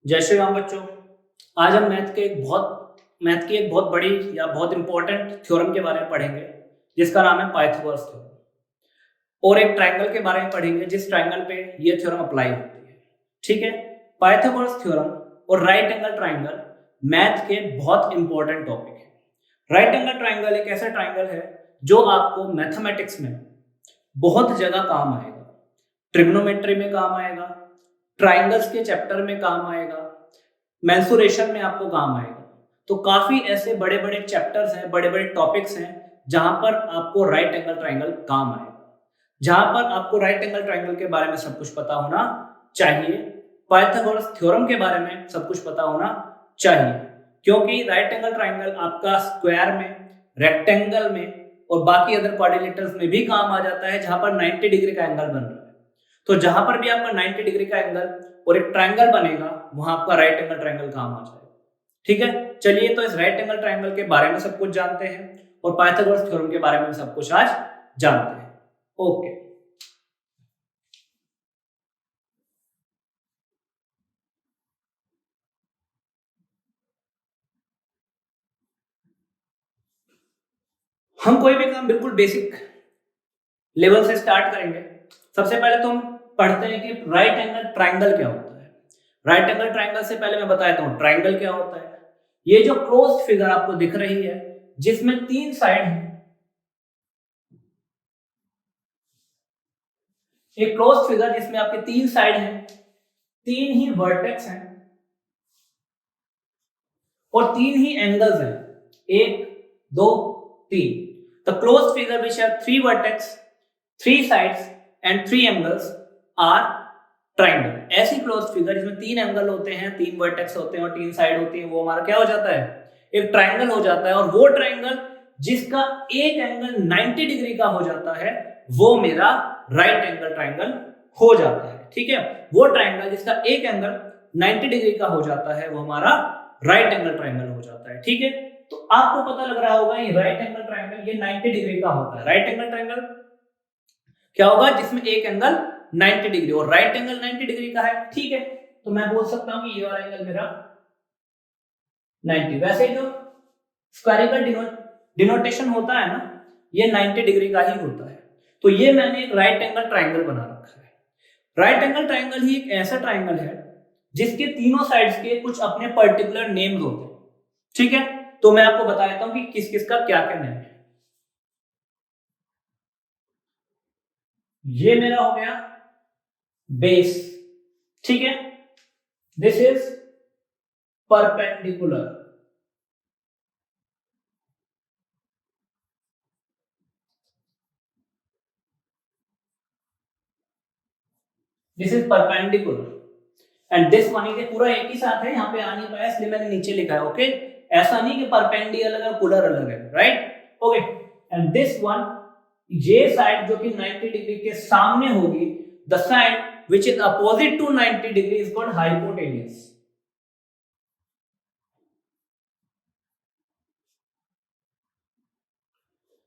जय श्री राम बच्चों। आज हम मैथ की एक बहुत बड़ी या बहुत इंपॉर्टेंट थ्योरम के बारे में पढ़ेंगे जिसका नाम है पाइथागोरस थ्योरम। और एक ट्रायंगल के बारे में पढ़ेंगे जिस ट्रायंगल पे ये थ्योरम अप्लाई होती है। ठीक है, पाइथागोरस थ्योरम और राइट एंगल ट्रायंगल मैथ के बहुत इंपॉर्टेंट टॉपिक है। राइट एंगल ट्रायंगल एक ऐसा ट्रायंगल है जो आपको मैथमेटिक्स में बहुत जगह काम आएगा। ट्रिग्नोमेट्री में काम आएगा, ट्रायंगल्स के चैप्टर में काम आएगा, मेंसुरेशन में आपको काम आएगा। तो काफी ऐसे बड़े बड़े चैप्टर्स हैं, बड़े बड़े टॉपिक्स हैं जहां पर आपको राइट एंगल ट्रायंगल काम आएगा, जहां पर आपको राइट एंगल ट्रायंगल के बारे में सब कुछ पता होना चाहिए, पाइथागोरस थ्योरम के बारे में सब कुछ पता होना चाहिए। क्योंकि राइट एंगल ट्रायंगल आपका स्क्वायर में, रेक्टेंगल में और बाकी अदर क्वाड्रिलेटरल्स में भी काम आ जाता है जहां पर 90 डिग्री का एंगल बन रहा है। तो जहां पर भी आपका 90 डिग्री का एंगल और एक ट्रायंगल बनेगा वहां आपका राइट एंगल ट्रायंगल काम आ जाएगा। ठीक है, चलिए तो इस राइट एंगल ट्रायंगल के बारे में सब कुछ जानते हैं और पाइथागोरस थ्योरम के बारे में सब कुछ आज जानते हैं। ओके, हम कोई भी काम बिल्कुल बेसिक लेवल से स्टार्ट करेंगे। सबसे पहले तो हम पढ़ते हैं कि राइट एंगल ट्रायंगल क्या होता है। राइट एंगल ट्रायंगल से पहले मैं बता देता हूं ट्रायंगल क्या होता है। ये जो क्लोज्ड फिगर आपको दिख रही है जिसमें तीन साइड है, एक क्लोज्ड फिगर जिसमें आपके तीन साइड हैं, तीन ही वर्टेक्स हैं और तीन ही एंगल्स हैं, एक दो तीन। The closed figure which have three vertex, three sides and three angles are triangle. ऐसी क्लोज्ड फिगर जिसमें तीन एंगल होते हैं, तीन वर्टेक्स होते हैं और तीन साइड होती है, वो हमारा क्या हो जाता है, एक ट्रायंगल हो जाता है। और वो ट्रायंगल जिसका एक एंगल 90 डिग्री का हो जाता है वो मेरा राइट एंगल ट्रायंगल हो जाता है। ठीक है, वो ट्रायंगल जिसका एक एंगल 90 डिग्री का हो जाता है वो हमारा राइट एंगल ट्रायंगल हो जाता है। ठीक है, तो आपको पता लग रहा होगा ये राइट एंगल ट्रायंगल ये 90 डिग्री का होता है। राइट एंगल ट्रायंगल क्या होगा जिसमें एक एंगल 90 डिग्री और राइट एंगल 90 डिग्री का है। ठीक है, तो मैं बोल सकता हूं कि ये वाला एंगल मेरा 90। वैसे जो स्क्वायरिकल डिनोटेशन होता है ना, ये 90 डिग्री का ही होता है। तो ये मैंने एक राइट एंगल ट्रायंगल बना रखा है। राइट एंगल ट्रायंगल ही एक ऐसा ट्रायंगल है जिसके तीनों साइड्स के कुछ अपने पर्टिकुलर नेम्स होते हैं। ठीक है, तो मैं आपको बता देता हूं कि किस किस का क्या क्या नेम है। ये मेरा हो गया बेस। ठीक है, this is perpendicular. This is perpendicular and this one is पूरा एक ही साथ है, यहाँ पे आ नहीं पाया इसलिए मैंने नीचे लिखा है। ओके, ऐसा नहीं कि परपेंडी अलग है कुलर अलग है, right. Okay, and this one, ये साइड जो कि 90 डिग्री के सामने होगी, the side which is opposite to 90 degree is called hypotenuse।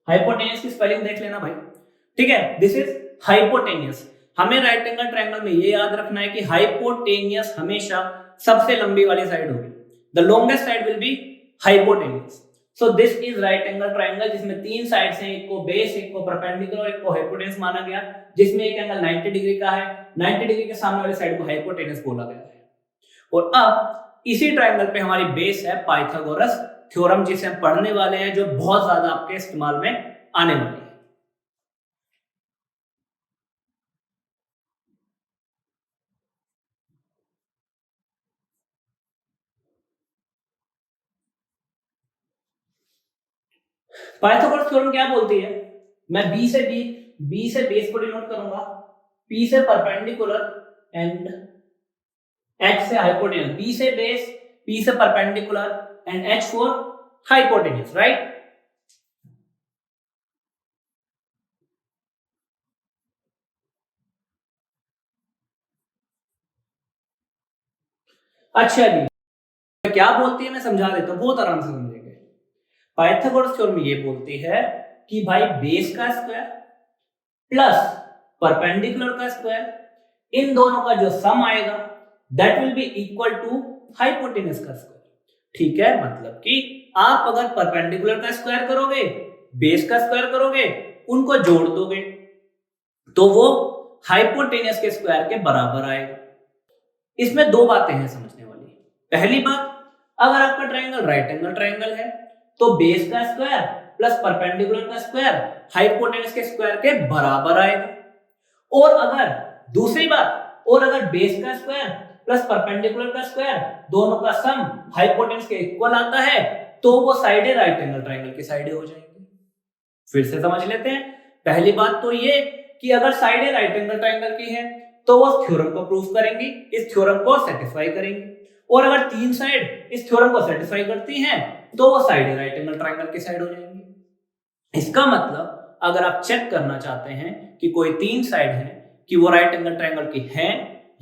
Hypotenuse की स्पेलिंग देख लेना भाई। ठीक है, दिस इज हाइपोटेनियस। हमें राइट एंगल ट्रायंगल में ये याद रखना है कि हाइपोटेनियस हमेशा सबसे लंबी वाली साइड होगी। The longest side will be hypotenuse. So this is right angle triangle जिसमें तीन साइड्स हैं, एक को बेस, एक को परपेंडिकुलर और एक को हाइपोटेनियस माना गया, जिसमें एक एंगल 90 डिग्री का है। 90 डिग्री के सामने वाली साइड को हाइपोटेनियस बोला गया है। और अब इसी ट्रायंगल पे हमारी बेस है पाइथागोरस थ्योरम, जिसे हम पढ़ने वाले हैं, जो बहुत ज्यादा आपके इस्तेमाल में आने वाली है। पाइथागोरस थ्योरम क्या बोलती है, मैं बी से बेस को डिनोट करूंगा, पी से परपेंडिकुलर एंड एच से हाइपोटेन्यूज। बी से बेस, पी से perpendicular and H for hypotenuse, right. अच्छा जी, क्या बोलती है मैं समझा देता हूं, बहुत आराम से समझेंगे। पाइथागोरस थ्योरम ये बोलती है कि भाई बेस का स्क्वायर प्लस परपेंडिकुलर का स्क्वायर, इन दोनों का जो सम आएगा that will be equal to hypotenuse का स्क्वायर। ठीक है, मतलब कि आप अगर परपेंडिकुलर का स्क्वायर करोगे, बेस का स्क्वायर करोगे, उनको जोड़ दोगे तो वो हाइपोटेनस के स्क्वायर के बराबर आएगा। इसमें दो बातें हैं समझने वाली। पहली बात, अगर आपका ट्रायंगल राइट एंगल ट्रायंगल है तो बेस का स्क्वायर प्लस परपेंडिकुलर का स्क्वायर हाइपोटेनस के स्क्वायर के बराबर आएगा। और अगर दूसरी बात, और अगर बेस का स्क्वायर प्लस परपेंडिकुलर का स्क्वायर दोनों का सम हाइपोटेनस के इक्वल आता है तो वो साइडें राइट एंगल ट्रायंगल की साइडें हो जाएंगी। फिर से समझ लेते हैं। पहली बात तो ये कि अगर साइडें राइट एंगल ट्रायंगल की है तो वो थ्योरम को प्रूफ करेंगी, इस थ्योरम को सेटिस्फाई करेंगी। और अगर तीन साइड इस थ्योरम को सेटिस्फाई करती हैं तो वो साइडें राइट एंगल ट्रायंगल की साइड हो जाएंगी। इसका मतलब अगर आप चेक करना चाहते हैं कि कोई तीन साइड है कि वो राइट एंगल ट्रायंगल की है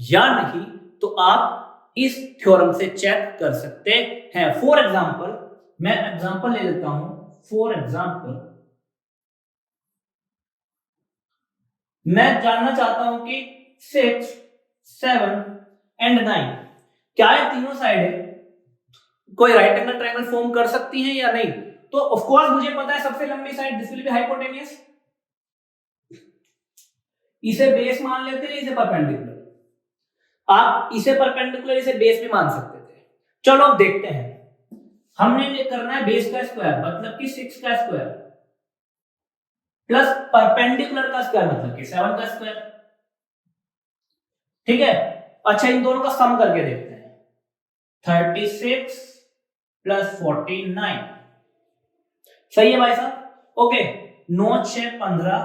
या नहीं, तो आप इस थ्योरम से चेक कर सकते हैं। फॉर एग्जांपल, मैं एग्जांपल ले लेता हूं। फॉर एग्जांपल, मैं जानना चाहता हूं कि 6, 7 एंड 9 क्या ये तीनों साइडें कोई राइट एंगल ट्रायंगल फॉर्म कर सकती हैं या नहीं। तो ऑफ कोर्स मुझे पता है सबसे लंबी side this will be hypotenuse, इसे बेस मान लेते हैं, इसे परपेंडिकुलर। आप इसे परपेंडिकुलर इसे बेस भी मान सकते थे। चलो अब देखते हैं। हमने करना है बेस का स्क्वायर मतलब कि 6 का स्क्वायर प्लस परपेंडिकुलर का स्क्वायर मतलब कि 7 का स्क्वायर। ठीक है, अच्छा इन दोनों का सम करके देखते हैं। 36 प्लस 49, सही है भाई साहब। ओके, 9 6 15,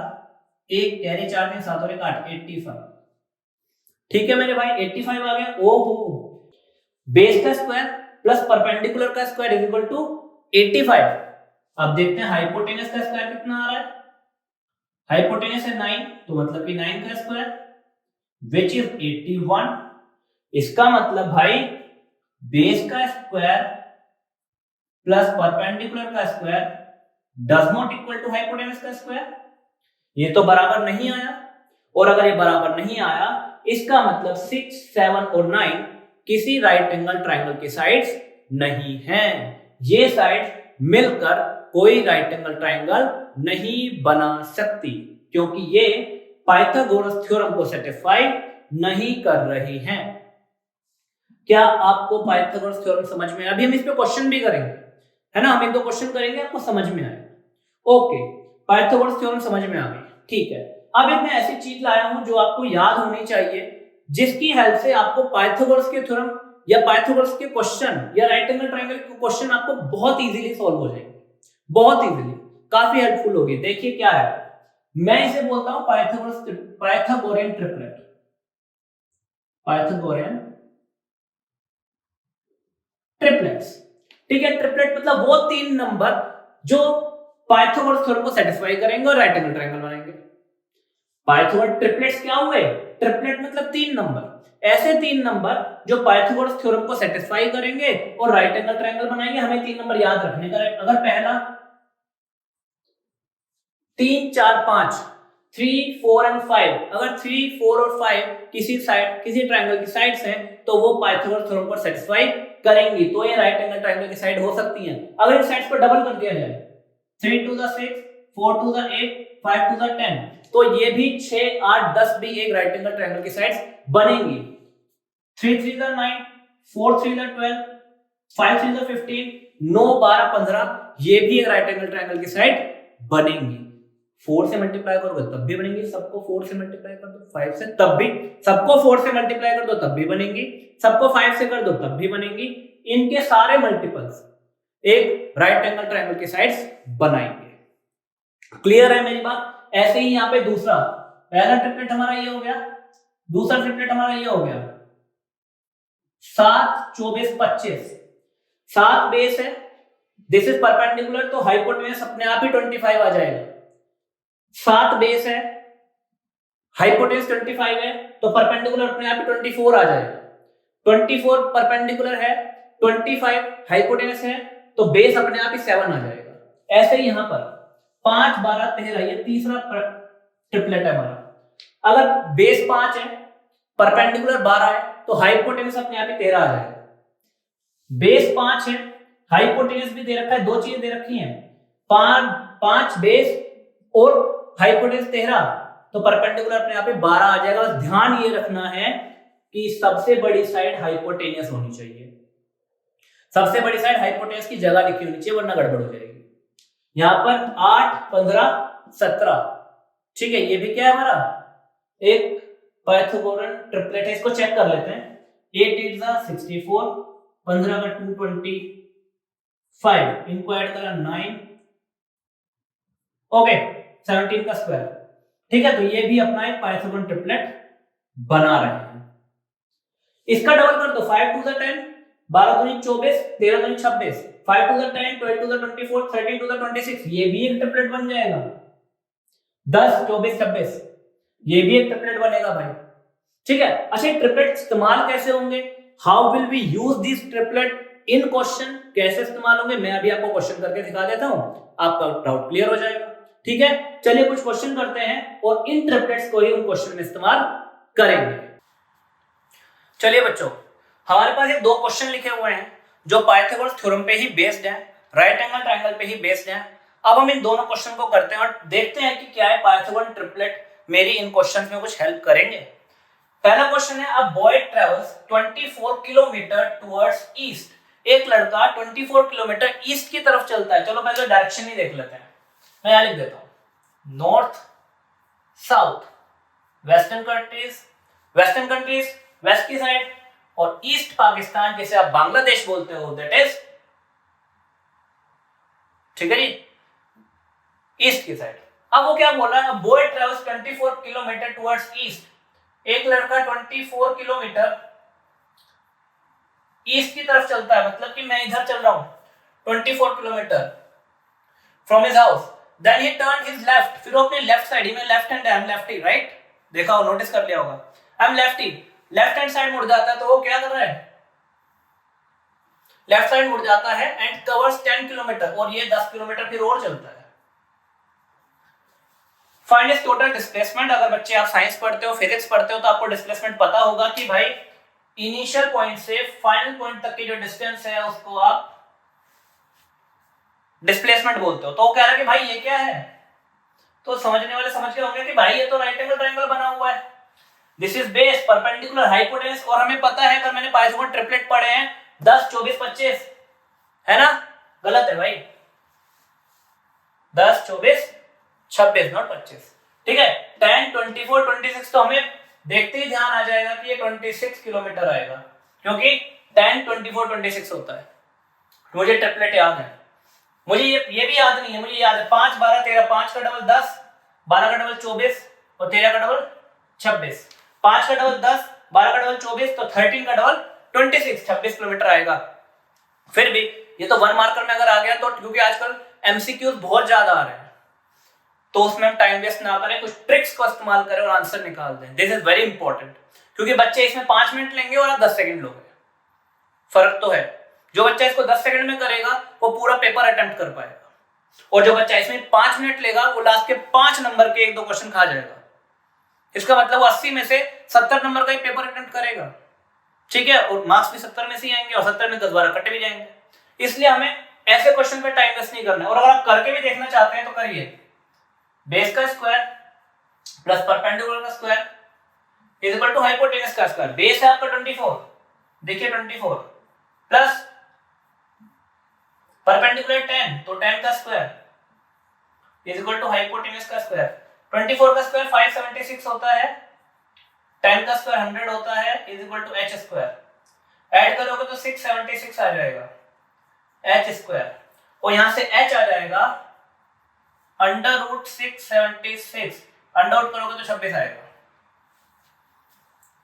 एक कैरी 4 दिन 7 और 1 8, 85। ठीक है मेरे भाई, 85 आ गया। ओहो, बेस का स्क्वायर प्लस परपेंडिकुलर का स्क्वायर इज इक्वल टू 85। अब देखते हैं हाइपोटेनस का स्क्वायर कितना आ रहा है। हाइपोटेनस है 9, तो मतलब कि 9 का स्क्वायर विच इज 81। इसका मतलब भाई बेस का स्क्वायर प्लस परपेंडिकुलर का square does not equal to hypotenuse का स्क्वायर। ये तो बराबर नहीं आया, और अगर ये बराबर नहीं आया इसका मतलब 6, 7 और 9 किसी राइट एंगल ट्रायंगल की साइड्स नहीं हैं। ये साइड्स मिलकर कोई राइट एंगल ट्रायंगल नहीं बना सकती, क्योंकि ये पाइथागोरस थ्योरम को सेटिस्फाई नहीं कर रही हैं। क्या आपको पाइथागोरस थ्योरम समझ में? अभी हम इस पे क्वेश्चन भी करेंगे, है ना। हम एक दो क्वेश्चन करेंगे, आपको समझ में आएगा। ओके, पाइथागोरस थ्योरम समझ में आ गई। ठीक है, अब एक मैं ऐसी चीज लाया हूं जो आपको याद होनी चाहिए, जिसकी हेल्प से आपको पाइथागोरस के थ्योरम या पाइथागोरस के क्वेश्चन या राइट एंगल ट्रायंगल के क्वेश्चन आपको बहुत इजीली सॉल्व हो जाएंगे, बहुत इजीली, काफी हेल्पफुल होगी। देखिए क्या है, मैं इसे बोलता हूं पाइथागोरियन ट्रिपलेट। Pythagorean triplets. ठीक है, ट्रिपलेट मतलब वो तीन नंबर जो पाइथागोरस थ्योरम को सेटिस्फाई करेंगे और राइट एंगल ट्रायंगल बनाएंगे। पाइथागोरस ट्रिपलेट्स क्या हुए? ट्रिपलेट मतलब तीन नंबर, ऐसे तीन नंबर जो पाइथागोरस थ्योरम को सेटिस्फाई करेंगे और राइट एंगल ट्रायंगल बनाएंगे। हमें तीन नंबर याद रखने का है। अगर पहला 3 4 5, 3 4 एंड 5, अगर 3 4 और 5 किसी साइड किसी ट्रायंगल की साइड्स हैं तो वो पाइथागोरस थ्योरम को सेटिस्फाई करेंगी, तो ये राइट एंगल ट्रायंगल की साइड हो सकती हैं। अगर इन साइड्स को डबल कर दिया जाए, 3 2 6, 4 2 8, 5 2 10, तो ये भी 6 8 10 भी एक राइट एंगल ट्रायंगल की साइड्स बनेंगी। 3 3 9, 4 3 12, 5 3 15, 9 12 15, ये भी एक राइट एंगल ट्रायंगल की साइड बनेंगी। 4 से मल्टीप्लाई करोगे तब भी बनेंगी, सबको 4 से मल्टीप्लाई कर दो, 5 से तब भी, सबको 4 से मल्टीप्लाई कर दो तब भी बनेंगी, सबको 5 से कर दो तब भी बनेंगी। इनके सारे मल्टीपल्स एक राइट एंगल ट्रायंगल की साइड्स बनाएंगे। क्लियर है मेरी बात? ऐसे ही यहां पे दूसरा, पहला ट्रिपलेट हमारा ये हो गया, दूसरा ट्रिपलेट हमारा ये हो गया 7 24 25, 7 बेस है, दिस इज परपेंडिकुलर, तो हाइपोटेनस अपने आप ही 25 आ जाएगा। 7 बेस है, हाइपोटेनस 25 है, तो परपेंडिकुलर अपने आप ही 24 आ जाएगा। 24 परपेंडिकुलर है, 25 हाइपोटेनस है, तो बेस अपने आप ही 7 आ जाएगा। ऐसे ही यहां पर 5 12 13, ये तीसरा ट्रिपलेट है हमारा। अगर बेस 5 है, परपेंडिकुलर 12 है, तो हाइपोटेनस अपने आप ही 13 आ जाएगा। बेस 5 है, हाइपोटेनस भी दे रखा है, दो चीजें दे रखी हैं, 5 बेस और हाइपोटेनस 13, तो परपेंडिकुलर अपने आप ही 12 आ जाएगा। बस ध्यान ये रखना है कि सबसे बड़ी साइड हाइपोटेनियस होनी चाहिए, सबसे बड़ी साइड हाइपोटेनस की जगह लिखी होनी चाहिए, वरना गड़बड़ हो जाएगी। यहां पर 8, 15, 17, ठीक है, ये भी क्या है हमारा एक पाइथागोरन ट्रिपलेट है, इसको चेक कर लेते हैं। 8 8 64, 15 का 225, इनको ऐड करा 9, ओके 17 का स्क्वायर, ठीक है। तो ये भी अपना एक पाइथागोरन ट्रिपलेट बना रहे हैं। इसका डबल कर दो, 5 2 10, 12 दूनी 24, 13 दूनी 26, 5 2 10, 12 2 24, 13 2 26, ये भी एक ट्रिपलेट बन जाएगा। 10 24 26, ये भी एक ट्रिपलेट बनेगा भाई, ठीक है। अच्छा, ट्रिपलेट इस्तेमाल कैसे होंगे, how will we use this triplet in question, कैसे इस्तेमाल होंगे, मैं अभी आपको क्वेश्चन करके दिखा देता हूं, आपका डाउट क्लियर हो जाएगा, ठीक है। चलिए कुछ क्वेश्चन करते हैं और इन ट्रिपलेट्स को ही उन क्वेश्चन में इस्तेमाल करेंगे। चलिए बच्चों, हमारे पास ये दो क्वेश्चन लिखे हुए हैं जो पाइथागोरस थ्योरम पे ही बेस्ड हैं, राइट एंगल ट्रायंगल पे ही बेस्ड हैं। अब हम इन दोनों क्वेश्चन को करते हैं और देखते हैं कि क्या है पाइथागोरन ट्रिपलेट मेरी इन क्वेश्चंस में कुछ हेल्प करेंगे। पहला क्वेश्चन है, a boy travels 24 kilometre towards east. एक लड़का 24 किलोमीटर ईस्ट की तरफ चलता है। चलो पहले डायरेक्शन ही देख लेते हैं, मैं यहां लिख देता हूं, north south, western countries west की साइड, और ईस्ट पाकिस्तान जिसे आप बांग्लादेश बोलते हो, दैट इज, ठीक है जी, ईस्ट की साइड। अब वो क्या बोल रहा है, boy travels 24 kilometre towards east. एक लड़का 24 किलोमीटर ईस्ट की तरफ चलता है, मतलब कि मैं इधर चल रहा हूं 24 kilometre from his house, then he turn his left, फिर वो अपने लेफ्ट साइड, ही में लेफ्ट हैंड है, आई एम लेफ्टी, राइट, देखा हो, नोटिस कर लिया होगा, I am lefty, left hand side मुड़ जाता है, तो वो क्या कर रहा है, लेफ्ट साइड मुड़ जाता है एंड कवर्स 10 किलोमीटर, और ये 10 किलोमीटर फिर और चलता है। Find his total displacement. अगर बच्चे आप साइंस पढ़ते हो, फिजिक्स पढ़ते हो, तो आपको डिस्प्लेसमेंट पता होगा कि भाई इनिशियल पॉइंट से फाइनल पॉइंट तक की जो डिस्टेंस है उसको आप डिस्प्लेसमेंट बोलते हो। तो वो कह रहा है कि भाई ये क्या है, तो समझने वाले समझ गए होंगे कि भाई ये तो राइट एंगल ट्रायंगल बना हुआ है, this is base, perpendicular, hypotenuse, और हमें पता है, अगर मैंने पाइथागोरन ट्रिपलेट पढ़े हैं 10 24 25, है ना, गलत है भाई, 10 24 26 नॉट 25, ठीक है। 10 24 26 तो हमें देखते ही ध्यान आ जाएगा कि ये 26 किलोमीटर आएगा, क्योंकि 10 24 26 होता है। मुझे ट्रिपलेट याद है, मुझे ये भी याद नहीं है, मुझे याद है 5 12 13, 5 का डबल 10, 12 का डबल 24 और 13 का डबल 26, 5 का डबल 10, 12 का डबल 24, तो 13 का डबल 26 किलोमीटर आएगा। फिर भी ये तो वन मार्कर में अगर आ गया, तो क्योंकि आजकल एमसीक्यूज बहुत ज्यादा आ रहे हैं, तो उसमें हम टाइम वेस्ट ना करें, कुछ ट्रिक्स को इस्तेमाल करें और आंसर निकाल दें। दिस इज वेरी इंपॉर्टेंट, क्योंकि बच्चे इसमें 5 मिनट लेंगे और आप 10 सेकंड लोगे, फर्क तो है। जो बच्चा इसको 10 सेकंड में करेगा वो पूरा पेपर अटेम्प्ट कर पाएगा, और जो बच्चा इसमें 5 मिनट लेगा वो लास्ट के 5 नंबर के 1-2 क्वेश्चन खा जाएगा। इसका मतलब वो 80 में से 70 नंबर का ही पेपर अटेम्प्ट करेगा, ठीक है, और मार्क्स भी 70 में से ही आएंगे, और 70 में 10 12 कट भी जाएंगे। इसलिए हमें ऐसे क्वेश्चन पे टाइम वेस्ट नहीं करना है। और अगर आप करके भी देखना चाहते हैं तो करिए, बेस का स्क्वायर प्लस परपेंडिकुलर का square is equal to hypotenuse का स्क्वायर। बेस है आपका 24, देखिए 24 प्लस परपेंडिकुलर 10, तो 10 का square is equal to hypotenuse का स्क्वायर। 24 का स्क्वायर 576 होता है, 10 का स्क्वायर 100 होता है, is equal to h square. Add करोगे तो 676 आ जाएगा h स्क्वायर, और यहां से h आ जाएगा अंडर रूट 676, अंडर आउट करोगे तो 26 आएगा,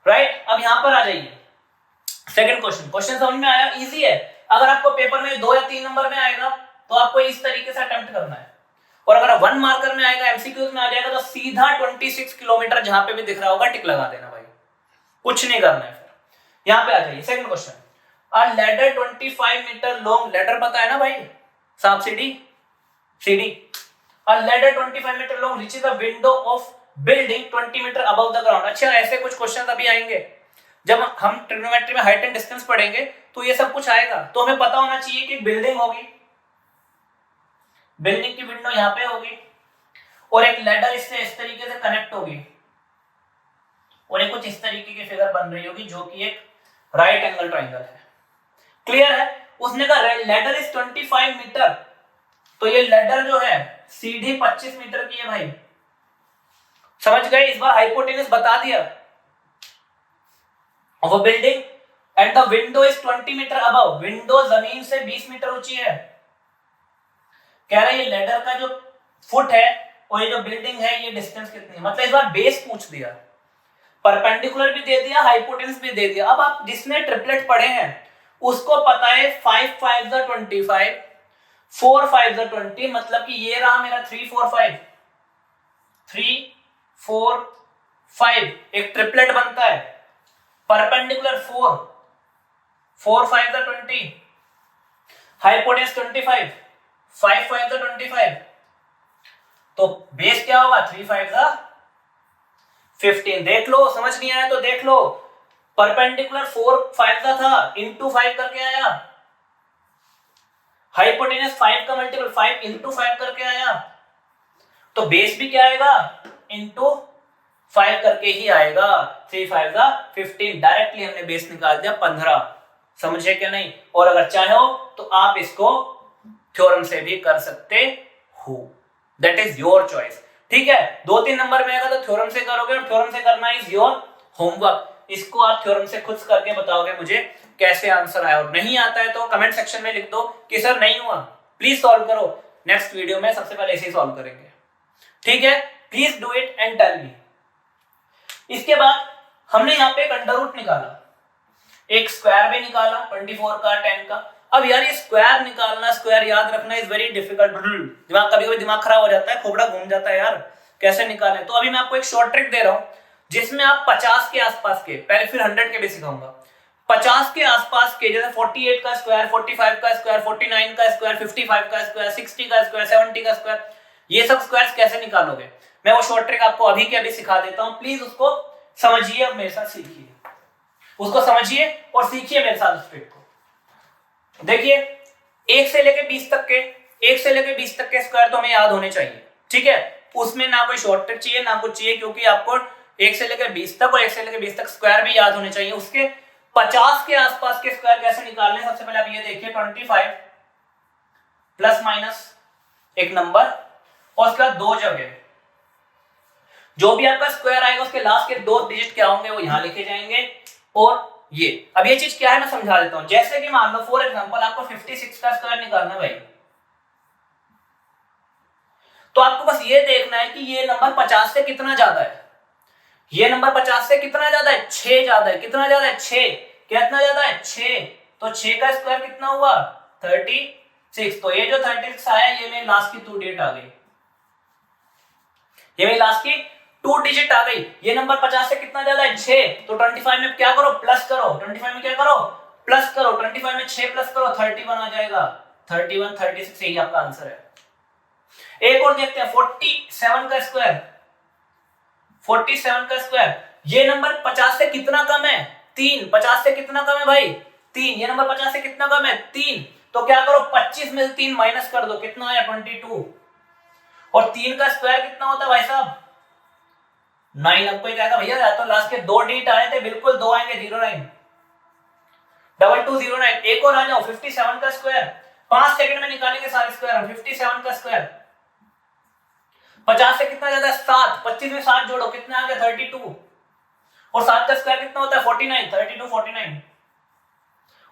राइट। अब यहां पर आ जाइए, सेकंड क्वेश्चन समझ में आया, इजी है। अगर आपको पेपर में 2 या 3 नंबर में आएगा तो आपको इस तरीके से अटेम्प्ट करना है, और अगर 1 मार्कर में आएगा, एमसीक्यूज में आ जाएगा, तो सीधा 26 किलोमीटर जहां पे भी दिख रहा होगा टिक लगा देना भाई, कुछ नहीं करना है। फिर यहां पे आ जाइए, second question, a ladder 25 metre long, ladder पता है ना भाई, सांप सीढ़ी, a ladder 25 metre long reaches the window of building 20 metre above the ground. अच्छा, ऐसे कुछ क्वेश्चन अभी आएंगे जब हम ट्रिग्नोमेट्री में हाइट एंड डिस्टेंस पढ़ेंगे तो ये सब कुछ आएगा। तो हमें पता होना चाहिए कि बिल्डिंग होगी, बिल्डिंग की विंडो यहाँ पे होगी और एक लैडर इससे इस तरीके से कनेक्ट होगी और एक कुछ इस तरीके की फिगर बन रही होगी जो कि एक राइट एंगल ट्राइंगल है। क्लियर है? उसने कहा लैडर इज 25 मीटर, तो ये लैडर जो है सीढ़ी 25 मीटर की है भाई। समझ गए? इस बार हाइपोटेनस बता दिया। Of a building and the window is 20 metre above, window जमीन से 20 मीटर ऊंची है। कह रहा है ये लैडर का जो फुट है और ये जो बिल्डिंग है ये डिस्टेंस कितनी है। मतलब इस बार बेस पूछ दिया, परपेंडिकुलर भी दे दिया, हाइपोटेनस भी दे दिया। अब आप जिसने ट्रिपलेट पढ़े हैं उसको पता है 5 5 25, 4 5 20, मतलब कि ये रहा मेरा 3 4 5, 3 4 5, एक ट्रिपलेट बनता है। परपेंडिकुलर 4 4 5 20, हाइपोटेनस 25, 5 5 25, तो बेस क्या होगा 3 5 15। देख लो, समझ नहीं आया तो देख लो, परपेंडिकुलर 4 5 था इंटू 5 करके आया, हाइपोटेनस 5 का मल्टीपल 5 इंटू 5 करके आया, तो बेस भी क्या आएगा इंटू 5 करके ही आएगा। 3 5 15, डायरेक्टली हमने बेस निकाल दिया 15। समझे क्या नहीं? और अगर चाहो तो आप इसको थ्योरम से भी कर सकते हो, दैट इज योर चॉइस। ठीक है, 2-3 नंबर में आएगा तो थ्योरम से करोगे और थ्योरम से करना इज योर होमवर्क। इसको आप थ्योरम से खुद करके बताओगे मुझे कैसे आंसर आया, और नहीं आता है तो कमेंट सेक्शन में लिख दो कि सर नहीं हुआ, प्लीज सॉल्व करो। नेक्स्ट वीडियो में सबसे पहले इसे सॉल्व करेंगे। ठीक है, please do it and tell me. इसके बाद हमने यहाँ पे एक अंडर रूट निकाला, एक स्क्वायर भी निकाला 24 का 10 का। अब यार ये स्क्वायर निकालना, स्क्वायर याद रखना इज वेरी डिफिकल्ट। दिमाग कभी कभी दिमाग खराब हो जाता है, खोपड़ा घूम जाता है यार, कैसे निकालें। तो अभी मैं आपको एक शॉर्ट ट्रिक दे रहा हूं जिसमें आप 50 के आसपास के, पहले फिर 100 के भी सिखाऊंगा, 50 के आसपास के, जैसे 48 का स्क्वायर, 45 का स्क्वायर, 49 का स्क्वायर, 55 का स्क्वायर, 60 का स्क्वायर, 70 का स्क्वायर, ये सब स्क्वायर्स कैसे निकालोगे मैं वो शॉर्ट ट्रिक आपको अभी के अभी सिखा देता हूं। प्लीज उसको समझिए और मेरे साथ सीखिए, उसको समझिए और सीखिए मेरे साथ उस ट्रिक को। देखिए 1 से लेके 20 तक के, 1 से लेके 20 तक के स्क्वायर तो हमें याद होने चाहिए। ठीक है, उसमें ना कोई शॉर्ट ट्रिक चाहिए ना कुछ चाहिए, क्योंकि आपको 1 से लेकर 20 तक और 1 से लेकर 20 तक स्क्वायर भी याद होने चाहिए। उसके 50 के आसपास के स्क्वायर कैसे निकालने, सबसे पहले आप ये देखिए 25 प्लस माइनस एक नंबर और उसके बाद 2 जगह, जो भी आपका स्क्वायर आएगा उसके लास्ट के 2 डिजिट क्या होंगे वो यहां लिखे जाएंगे। और ये अब ये चीज क्या है मैं समझा देता हूं। जैसे कि मान लो फॉर एग्जांपल आपको 56 का स्क्वायर निकालना है भाई, तो आपको बस ये देखना है कि ये नंबर 50 से कितना ज्यादा है। ये नंबर 50 से कितना ज्यादा है, 6 ज्यादा है। कितना ज्यादा है, 6। कितना ज्यादा है, 6। तो 6 का स्क्वायर कितना हुआ 36। तो ये जो 36 आया ये मेरी लास्ट की 2 डिजिट आ गई, ये मेरी लास्ट की 2 डिजिट आ गई। ये नंबर 50 से कितना ज्यादा है, 6। तो 25 में क्या करो, प्लस करो। 25 में क्या करो, प्लस करो। 25 में 6 प्लस करो 31 आ जाएगा। 31 36 यही आपका आंसर है। एक और देखते हैं 47 का स्क्वायर, 47 का स्क्वायर। ये नंबर 50 से कितना कम है, 3। 50 से कितना कम है भाई, 3। ये नंबर 50 से कितना कम है, 3। तो क्या करो 25 में से 3 माइनस कर दो, कितना आया 22। और 3 का स्क्वायर कितना होता है भाई साहब 9। आपको क्या था भैया, तो लास्ट के 2 डिजिट आए थे, बिल्कुल 2 आएंगे 09 2209। एक और आ जाओ 57 का स्क्वायर, 5 सेकंड में निकालेंगे सारे स्क्वायर हम। 57 का स्क्वायर 50 से कितना ज्यादा है, 7। 25 में 7 जोड़ो, कितना आ गया 32। और 7 का स्क्वायर कितना होता है 49, 32 49।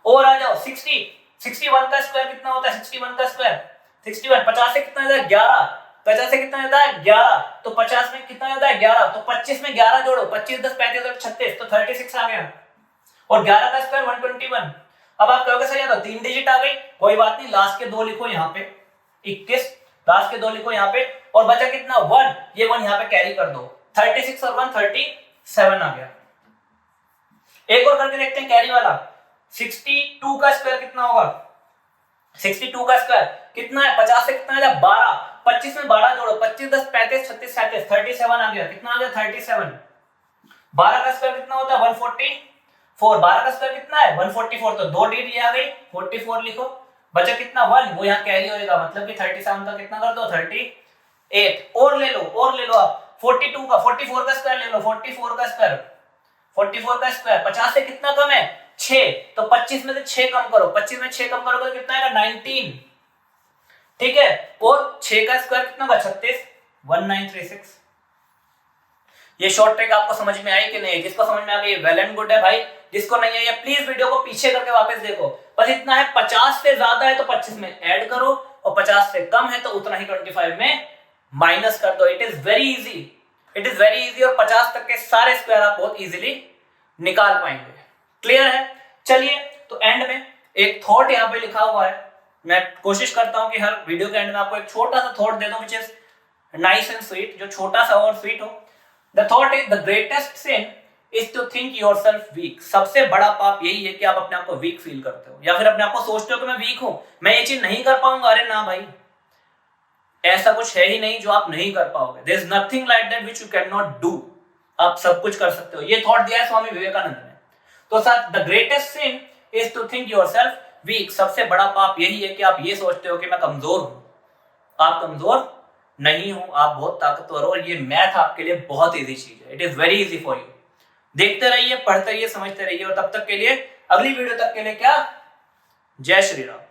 और आ जाओ 61 का स्क्वायर कितना होता है, 61 का स्क्वायर 61। 50 से कितना ज्यादा है 11, 50 से कितना ज्यादा है 11। तो 50 में कितना ज्यादा है 11, तो 25 में 11 जोड़ो, 25 10 35 और 36, तो 36 आ गया। और 11 का स्क्वायर 121। अब आप कहोगे सर यार 3 डिजिट आ गई, कोई बात नहीं, लास्ट के 2 लिखो यहाँ पे 21, लास्ट के 2 लिखो यहाँ पे, और बचा कितना 1, ये 1 यहाँ पे कैरी कर दो। 36 और 1 37 आ गया। एक और करके देखते हैं कैरी वाला। 62 का स्क्वायर कितना होगा, 62 का स्क्वायर कितना है, 50 से कितना है 12। 25 में 12 जोड़ो, 25 10 35 36 37 37 आ गया। कितना आ गया 37। 12 का स्क्वायर कितना होता है 140, 4, 12 का स्क्वायर कितना है 144, तो 2 डिजिट आ गई 44 लिखो, बचा कितना 1, वो यहाँ कैरी होएगा, मतलब कि 37 का कितना कर दो 38, और ले लो आप 42 का 44 का स्क्वायर ले लो, 44 का स्क्वायर 50 से कितना कम है 6, तो 25 में से 6 कम करो, 25 में 6 कम करोगे तो कितना आएगा 19, ठीक है, और 6 का स्क्वायर कितना होगा 36, 1936। ये शॉर्ट ट्रिक आपको समझ में आई कि नहीं? जिसको समझ में आ गई वेल एंड गुड है भाई, जिसको नहीं है प्लीज वीडियो को पीछे करके वापस देखो। बस इतना है, 50 से ज्यादा है तो 25 में ऐड करो, और 50 से कम है तो उतना ही 25 में माइनस कर दो। इट इज वेरी इजी, और 50 तक के सारे स्क्वायर आप बहुत इजीली निकाल पाएंगे। क्लियर है? चलिए, तो एंड में एक थॉट यहाँ पे लिखा हुआ है, मैं कोशिश करता हूं कि हर वीडियो के एंड में आपको एक छोटा सा थॉट दे दूं which is nice and sweet, जो छोटा सा और स्वीट हो। The thought is the greatest sin is to think yourself weak. सबसे बड़ा पाप यही है कि आप अपने आप को वीक फील करते हो, या फिर अपने आप को सोचते हो कि मैं वीक हूं, मैं ये चीज नहीं कर पाऊंगा। अरे ना भाई, ऐसा कुछ है ही नहीं जो आप नहीं कर पाओगे। There is nothing like that which you cannot do. आप सब कुछ कर सकते हो। ये थॉट दिया है स्वामी विवेकानंद ने। तो sir, the greatest sin is to think yourself weak. सबसे बड़ा पाप यही है कि आप ये सोचते हो कि मैं कमजोर हूं। आप कमजोर नहीं हो, आप बहुत ताकतवर हो, और ये मैथ आपके लिए बहुत इजी चीज है। It is very easy for you. देखते रहिए, पढ़ते रहिए, समझते रहिए, और तब तक के लिए, अगली वीडियो तक के लिए क्या, जय श्री राम।